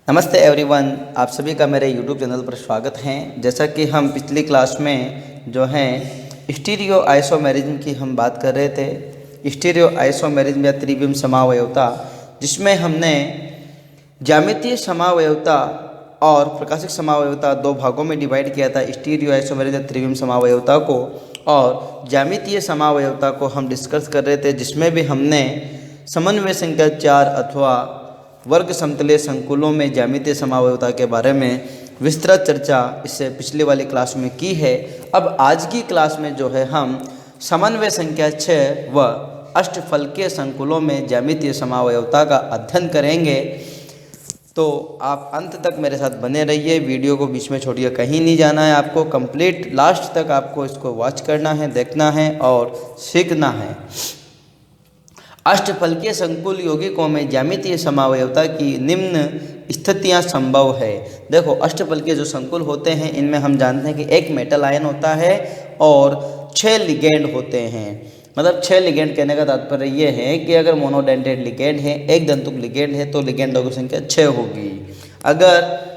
नमस्ते एवरीवन, आप सभी का मेरे यूट्यूब चैनल पर स्वागत है। जैसा कि हम पिछली क्लास में जो है स्टीरियो आइसोमेरिज्म की हम बात कर रहे थे। स्टीरियो आइसोमेरिज्म या त्रिविम समावयवता, जिसमें हमने ज्यामितीय समावयवता और प्रकाशिक समावयवता दो भागों में डिवाइड किया था। स्टीरियो आइसोमेरिज्म या त्रिविम समावयवता को और ज्यामितीय समावयवता को हम डिस्कस कर रहे थे, जिसमें भी हमने समन्वय संख्या 4 अथवा वर्ग समतलीय संकुलों में ज्यामितीय समावयवता के बारे में विस्तृत चर्चा इससे पिछले वाली क्लास में की है। अब आज की क्लास में जो है हम समन्वय संख्या 6 व अष्टफलकीय संकुलों में ज्यामितीय समावयवता का अध्ययन करेंगे। तो आप अंत तक मेरे साथ बने रहिए, वीडियो को बीच में छोड़िए, कहीं नहीं जाना है। आपको कंप्लीट लास्ट तक आपको इसको वॉच करना है, देखना है और सीखना है। अष्टफलकीय संकुल यौगिकों में ज्यामितीय समावयवता की निम्न स्थितियां संभव है। देखो, अष्टफलकीय जो संकुल होते हैं इनमें हम जानते हैं कि एक मेटल आयन होता है और 6 लिगेंड होते हैं। मतलब 6 लिगेंड कहने का तात्पर्य ये है कि अगर मोनोडेंटेड लिगेंड है, एक दंतुक लिगेंड है, तो लिगेंडों की संख्या 6 होगी। अगर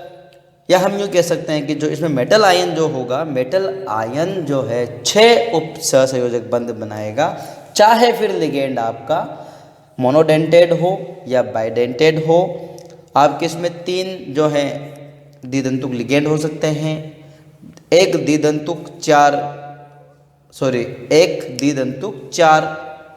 या हम यूँ कह सकते हैं कि जो इसमें मेटल आयन जो होगा, मेटल आयन जो है 6 उप सहसंयोजक बंध बनाएगा, चाहे फिर लिगेंड आपका मोनोडेंटेड हो या बाइडेंटेड हो। आपके इसमें 3 जो है द्विदंतुक लिगेंड हो सकते हैं, एक द्विदंतुक 4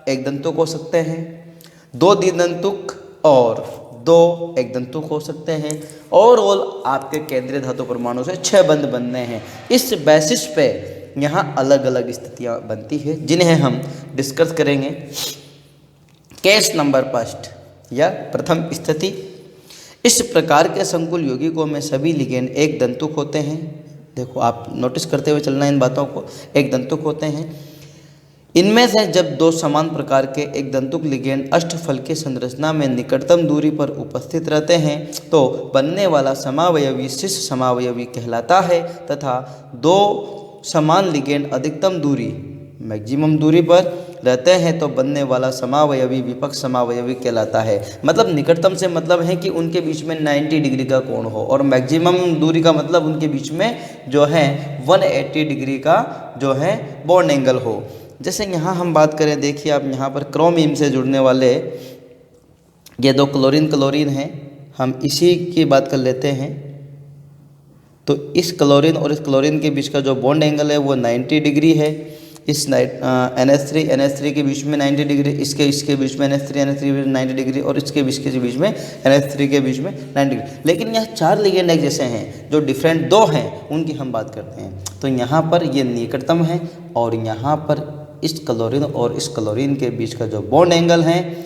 एक दंतुक हो सकते हैं, 2 द्विदंतुक और 2 एक दंतुक हो सकते हैं। ओवरऑल आपके केंद्रीय धातु परमाणु से 6 बंध बनने हैं। इस बेसिस पे यहाँ अलग अलग स्थितियाँ बनती है, जिन्हें हम डिस्कस करेंगे। केस नंबर फर्स्ट या प्रथम स्थिति, इस प्रकार के संकुल यौगिकों में सभी लिगेंड एक दंतुक होते हैं। देखो, आप नोटिस करते हुए चलना इन बातों को, एक दंतुक होते हैं। इनमें से जब 2 समान प्रकार के एक दंतुक लिगेंड अष्टफलकीय संरचना में निकटतम दूरी पर उपस्थित रहते हैं तो बनने वाला समावयवी शिष्य समावयवी कहलाता है, तथा 2 समान लिगेंड अधिकतम दूरी मैक्सिमम दूरी पर रहते हैं तो बनने वाला समावयवी विपक्ष समावयवी कहलाता है। मतलब निकटतम से मतलब है कि उनके बीच में 90 डिग्री का कोण हो, और मैक्सिमम दूरी का मतलब उनके बीच में जो है 180 डिग्री का जो है बॉन्ड एंगल हो। जैसे यहाँ हम बात करें, देखिए आप यहाँ पर क्रोमियम से जुड़ने वाले ये 2 क्लोरीन हैं, हम इसी की बात कर लेते हैं। तो इस क्लोरीन और इस क्लोरीन के बीच का जो बॉन्ड एंगल है वो 90 डिग्री है। इस NH3 के बीच में 90 डिग्री, इसके बीच में NH3 90 डिग्री, और इसके बीच में NH3 के बीच में 90 डिग्री। लेकिन यह 4 लिगेंड एक जैसे हैं, जो डिफरेंट 2 हैं उनकी हम बात करते हैं। तो यहाँ पर ये निकटतम है, और यहाँ पर इस क्लोरीन और इस क्लोरीन के बीच का जो बॉन्ड एंगल है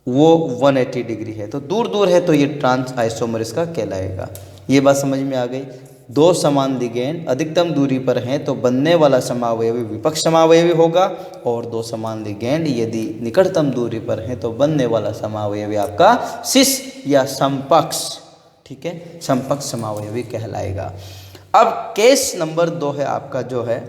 वो 180 डिग्री है। तो दूर दूर है तो ये ट्रांस आइसोमर इसका कहलाएगा। ये बात समझ में आ गई। 2 समान लिगेंड अधिकतम दूरी पर हैं तो बनने वाला समावयवी विपक्ष समावयवी होगा, और 2 समान लिगेंड यदि निकटतम दूरी पर हैं तो बनने वाला समावयवी आपका शिष्य या समपक्ष, ठीक है, समपक्ष समावयवी कहलाएगा। अब केस नंबर 2 है आपका, जो है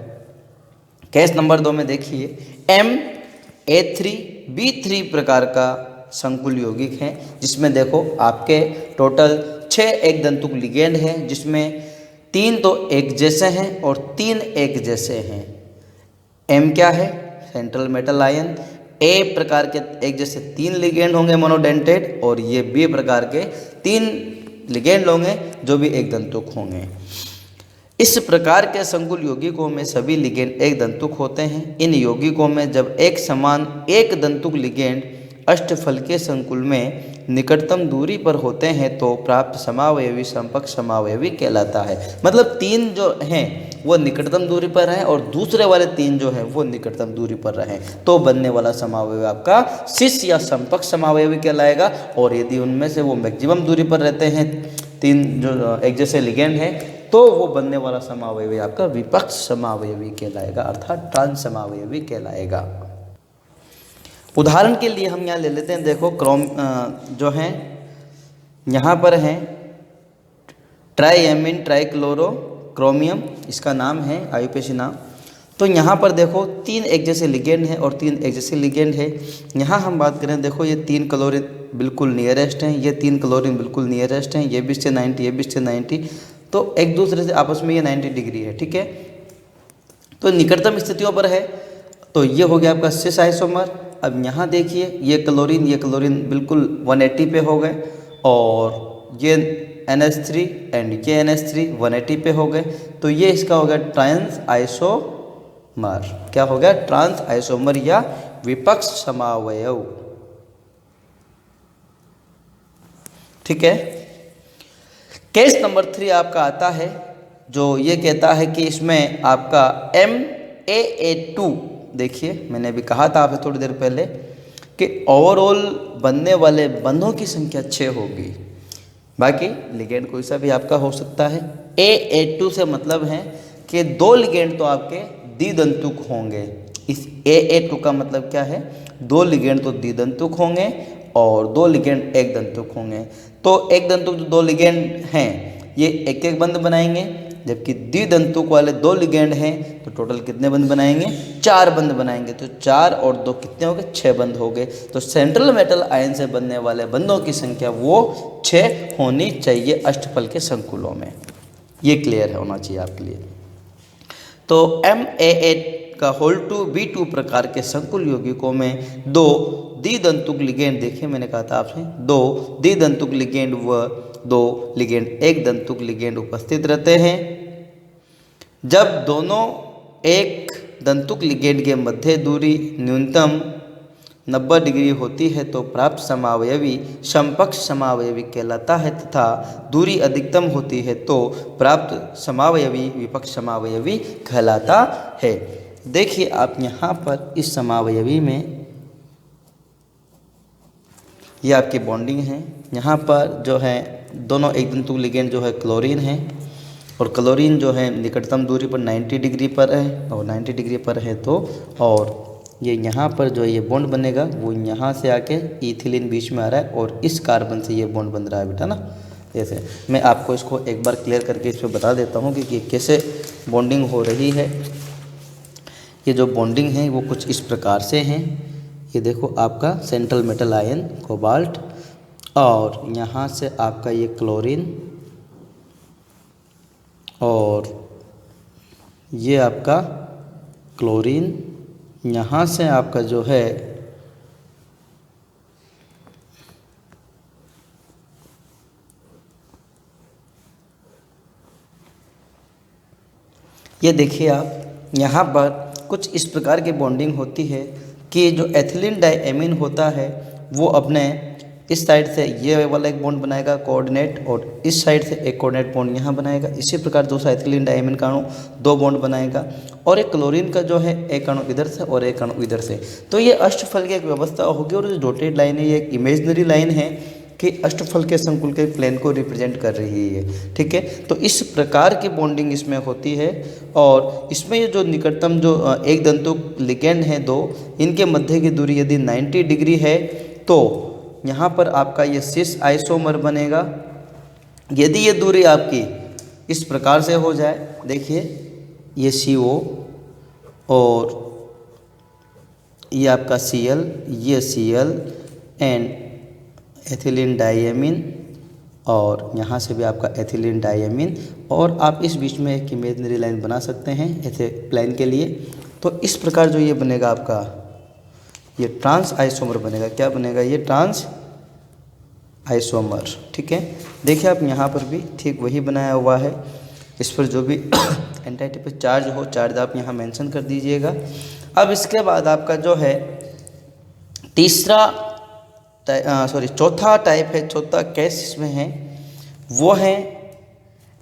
केस नंबर 2 में देखिए MA3B3 प्रकार का संकुल यौगिक है, जिसमें देखो आपके टोटल 6 एक दंतुक लिगेंड हैं, जिसमें 3 तो एक जैसे हैं और 3 एक जैसे हैं। M क्या है? Central metal ion. A प्रकार के एक जैसे 3 लिगेंड होंगे मोनोडेंटेड, और ये B प्रकार के 3 लिगेंड होंगे जो भी एक दंतुक होंगे। इस प्रकार के संकुल यौगिकों में सभी लिगेंड एक दंतुक होते हैं। इन यौगिकों में जब एक समान एक दंतुक लिगेंड अष्टफलकीय संकुल में निकटतम दूरी पर होते हैं तो प्राप्त समावयवी समपक्ष समावयवी कहलाता है। मतलब 3 जो हैं वो निकटतम दूरी पर हैं, और दूसरे वाले 3 जो हैं वो निकटतम दूरी पर रहें तो बनने वाला समावयवी आपका शिष्य या समपक्ष समावयवी कहलाएगा। और यदि उनमें से वो मैक्सिमम दूरी पर रहते हैं, 3 जो एक जैसे लिगेंड हैं, तो वो बनने वाला समावयवी आपका विपक्ष समावयवी कहलाएगा, अर्थात ट्रांस समावयवी कहलाएगा। उदाहरण के लिए हम यहाँ ले लेते हैं। देखो, जो हैं यहाँ पर हैं ट्राईएमीन ट्राईक्लोरो क्रोमियम, इसका नाम है आयुपेशी नाम। तो यहाँ पर देखो 3 एक जैसे लिगेंड है और 3 एक जैसे लिगेंड है। यहाँ हम बात करें, देखो ये 3 क्लोरीन बिल्कुल नियरेस्ट हैं, ये 3 क्लोरीन बिल्कुल नियरेस्ट हैं, ये भी इससे 90, ये भी इससे 90, तो एक दूसरे से आपस में ये 90 डिग्री है, ठीक है। तो निकटतम स्थितियों पर है, तो ये हो गया आपका सिस आइसोमर। अब यहाँ देखिए ये क्लोरीन बिल्कुल 180 पे हो गए, और ये NH3 एंड ये NH3 180 पे हो गए, तो ये इसका हो गया ट्रांस आइसोमर। क्या हो गया? ट्रांस आइसोमर या विपक्ष समावयव, ठीक है। केस नंबर 3 आपका आता है, जो ये कहता है कि इसमें आपका MAA2, देखिए मैंने अभी कहा था आपसे थोड़ी देर पहले कि ओवरऑल बनने वाले बंधों की संख्या 6 होगी, बाकी लिगेंड कोई सा भी आपका हो सकता है। AA2 से मतलब है कि 2 लिगेंड तो आपके द्विदंतुक होंगे। इस AA2 का मतलब क्या है? 2 लिगेंड तो द्विदंतुक होंगे और 2 लिगेंड एक दंतुक होंगे। तो एक दंतुक जो 2 लिगेंड हैं ये एक एक बंध बनाएंगे, जबकि द्विदंतुक वाले 2 लिगेंड हैं तो टोटल कितने बंध बनाएंगे? 4 बंध बनाएंगे। तो 4 और 2 कितने हो गए? 6 बंध हो गए। तो सेंट्रल मेटल आयन से बनने वाले बंधों की संख्या वो 6 होनी चाहिए अष्टफल के संकुलों में। ये क्लियर होना चाहिए आपके लिए। तो MAA का होल टू B2 प्रकार के संकुल यौगिकों में 2 द्विदंतुक लिगेंड, देखिए मैंने कहा था आपसे 2 द्विदंतुक लिगेंड व 2 लिगेंड एक दंतुक लिगेंड उपस्थित रहते हैं। जब दोनों एक दंतुक लिगेंड के मध्य दूरी न्यूनतम 90 डिग्री होती है तो प्राप्त समावयवी समपक्ष समावयवी कहलाता है, तथा दूरी अधिकतम होती है तो प्राप्त समावयवी विपक्ष समावयवी कहलाता है। देखिए आप यहाँ पर इस समावयवी में ये आपकी बॉन्डिंग है। यहाँ पर जो है दोनों एक दंतुक लिगेंड जो है क्लोरीन है, और क्लोरीन जो है निकटतम दूरी पर 90 डिग्री पर है, और 90 डिग्री पर है तो, और ये यहाँ पर जो ये बॉन्ड बनेगा वो यहाँ से आके इथिलीन बीच में आ रहा है और इस कार्बन से ये बॉन्ड बन रहा है बेटा ना। जैसे मैं आपको इसको एक बार क्लियर करके इस पर बता देता हूँ कि ये कैसे बॉन्डिंग हो रही है। ये जो बॉन्डिंग है वो कुछ इस प्रकार से हैं। ये देखो आपका सेंट्रल मेटल आयन कोबाल्ट, और यहाँ से आपका ये क्लोरीन, और ये आपका क्लोरीन, यहाँ से आपका जो है ये देखिए आप यहाँ पर कुछ इस प्रकार की बॉन्डिंग होती है कि जो एथिलीन डाइएमीन होता है वो अपने इस साइड से ये वाला एक बॉन्ड बनाएगा कोऑर्डिनेट, और इस साइड से एक कोऑर्डिनेट बॉन्ड यहाँ बनाएगा। इसी प्रकार दूसरा एथिलीन डाइएमीन का अणु 2 बॉन्ड बनाएगा, और एक क्लोरीन का जो है एक अणु इधर से और एक अणु इधर से। तो ये अष्टफल की एक व्यवस्था होगी, और जो डॉटेड लाइन है ये एक इमेजिनरी लाइन है कि अष्टफल के संकुल के प्लेन को रिप्रेजेंट कर रही है, ठीक है। तो इस प्रकार की बॉन्डिंग इसमें होती है, और इसमें ये जो निकटतम जो एक दंतुक लिगेंड हैं 2, इनके मध्य की दूरी यदि 90 डिग्री है तो यहाँ पर आपका ये सिस आइसोमर बनेगा। यदि ये दूरी आपकी इस प्रकार से हो जाए, देखिए ये CO और ये आपका Cl, ये Cl एंड एथिलीन डाइएमीन, और यहाँ से भी आपका एथिलीन डाइएमीन, और आप इस बीच में एक इमेजिनरी लाइन बना सकते हैं ऐसे प्लेन के लिए। तो इस प्रकार जो ये बनेगा आपका ये ट्रांस आइसोमर बनेगा। क्या बनेगा? ये ट्रांस आइसोमर, ठीक है। देखिए आप यहाँ पर भी ठीक वही बनाया हुआ है। इस पर जो भी एंटाइटी पर चार्ज हो, चार्ज आप यहाँ मेंशन कर दीजिएगा। अब इसके बाद आपका जो है चौथा टाइप है, चौथा केस इसमें है, वो है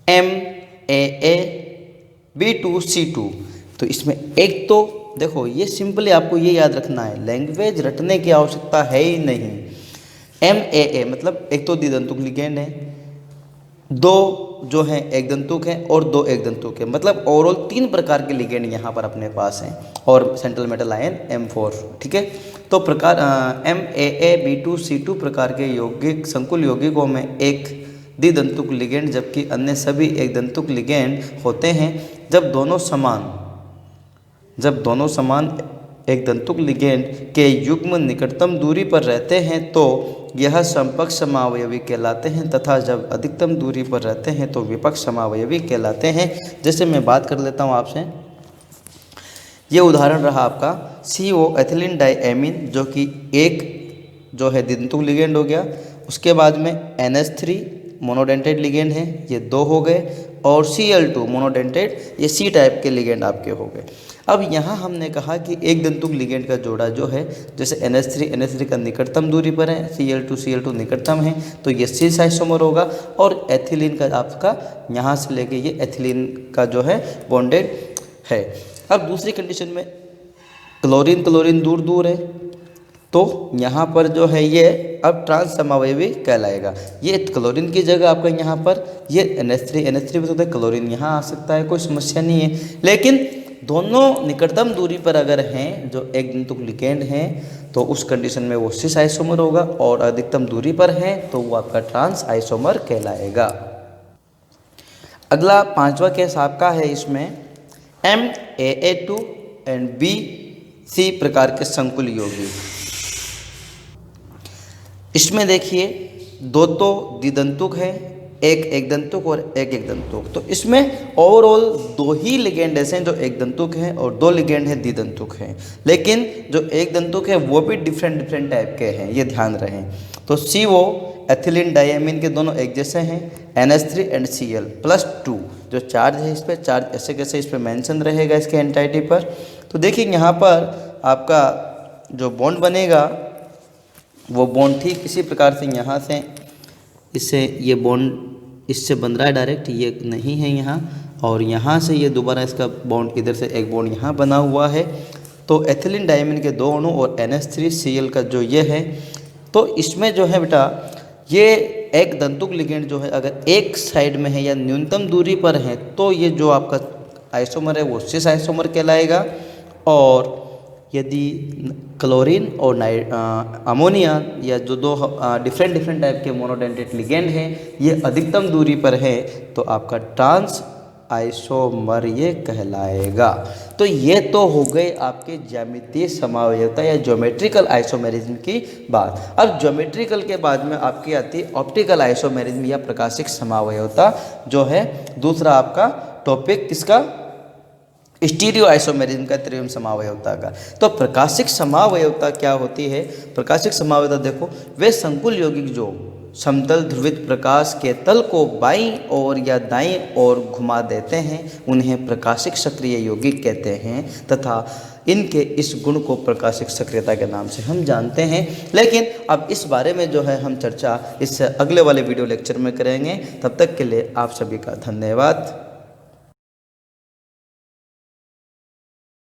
MAA-B2C2। तो इसमें एक तो देखो ये सिंपली आपको ये याद रखना है, लैंग्वेज रटने की आवश्यकता है ही नहीं। MAA मतलब एक तो द्विदंतुक लिगेंड है, 2 जो हैं एक दंतुक हैं और 2 एक दंतुक है, मतलब ओवरऑल 3 प्रकार के लिगेंड यहाँ पर अपने पास हैं, और सेंट्रल मेटल आयन M4, ठीक है। तो प्रकार MAA-B2C2 प्रकार के यौगिक संकुल यौगिकों में एक द्विदंतुक लिगेंड जबकि अन्य सभी एक दंतुक लिगेंड होते हैं। जब दोनों समान जब दोनों समान एक दंतुक लिगेंड के युग्म निकटतम दूरी पर रहते हैं तो यह समपक्ष समावयवी कहलाते हैं, तथा जब अधिकतम दूरी पर रहते हैं तो विपक्ष समावयवी कहलाते हैं। जैसे मैं बात कर लेता हूँ आपसे, ये उदाहरण रहा आपका CO एथिलीन डाइएमीन, जो कि एक जो है द्विदंतुक लिगेंड हो गया। उसके बाद में NH3 मोनोडेंटेड लिगेंड है, ये 2 हो गए, और Cl2 मोनोडेंटेड, ये C टाइप के लिगेंड आपके हो गए। अब यहाँ हमने कहा कि एक दंतुक लिगेंड का जोड़ा जो है, जैसे NH3 का निकटतम दूरी पर है, Cl2 निकटतम है, तो ये सिस आइसोमर होगा, और एथिलीन का आपका यहाँ से लेके ये एथिलीन का जो है बॉन्डेड है। अब दूसरी कंडीशन में क्लोरीन दूर दूर है, तो यहाँ पर जो है ये अब ट्रांस समावयवी कहलाएगा। ये क्लोरीन की जगह आपका यहाँ पर ये NH3 भी तो क्लोरीन यहाँ आ सकता है, कोई समस्या नहीं है। लेकिन दोनों निकटतम दूरी पर अगर हैं, जो एक दंतुक लिगेंड हैं, तो उस कंडीशन में वो सिस आइसोमर होगा, और अधिकतम दूरी पर है तो वो आपका ट्रांस आइसोमर कहलाएगा। अगला 5वां केस आपका है, इसमें MAA2 एंड BC प्रकार के संकुल यौगिक। इसमें देखिए दो तो द्विदंतुक है, एक दंतुक और एक दंतुक। तो इसमें ओवरऑल 2 ही लिगेंड ऐसे हैं जो एक दंतुक हैं, और 2 लिगेंड है द्विदंतुक हैं। लेकिन जो एक दंतुक है वो भी डिफरेंट टाइप के हैं, ये ध्यान रहे। तो CO एथिलीन डाइएमीन के दोनों एक जैसे हैं, NH3 एंड Cl+2 जो चार्ज है, इस पर चार्ज ऐसे कैसे इस पर मेंशन रहेगा इसके एंटाइटी पर। तो देखिए यहाँ पर आपका जो बॉन्ड बनेगा वो बॉन्ड ठीक इसी प्रकार से यहाँ से इससे ये बॉन्ड इससे बन रहा है डायरेक्ट, ये नहीं है यहाँ, और यहाँ से ये दोबारा इसका बॉन्ड इधर से एक बॉन्ड यहाँ बना हुआ है। तो एथिलीन डाइएमीन के 2 अणु और NH3Cl का जो ये है, तो इसमें जो है बेटा ये एक दंतुक लिगेंड जो है अगर एक साइड में है या न्यूनतम दूरी पर है तो ये जो आपका आइसोमर है वो सिस आइसोमर कहलाएगा। और यदि क्लोरीन और अमोनिया या जो 2 डिफरेंट टाइप के मोनोडेंटेड लिगेंड हैं ये अधिकतम दूरी पर है तो आपका ट्रांस आइसोमर ये कहलाएगा। तो ये तो हो गए आपके ज्यामितीय समावयवता या ज्योमेट्रिकल आइसोमेरिज्म की बात। अब ज्योमेट्रिकल के बाद में आपकी आती है ऑप्टिकल आइसोमेरिज्म या प्रकाशिक समावयवता, जो है दूसरा आपका टॉपिक किसका, स्टीरियो आइसोमेरिज्म का, त्रिविम समावयवता का। तो प्रकाशिक समावयवता क्या होती है? प्रकाशिक समावयवता देखो, वे संकुल यौगिक जो समतल ध्रुवित प्रकाश के तल को बाईं ओर या दाईं ओर घुमा देते हैं उन्हें प्रकाशिक सक्रिय यौगिक कहते हैं, तथा इनके इस गुण को प्रकाशिक सक्रियता के नाम से हम जानते हैं। लेकिन अब इस बारे में जो है हम चर्चा इस अगले वाले वीडियो लेक्चर में करेंगे। तब तक के लिए आप सभी का धन्यवाद।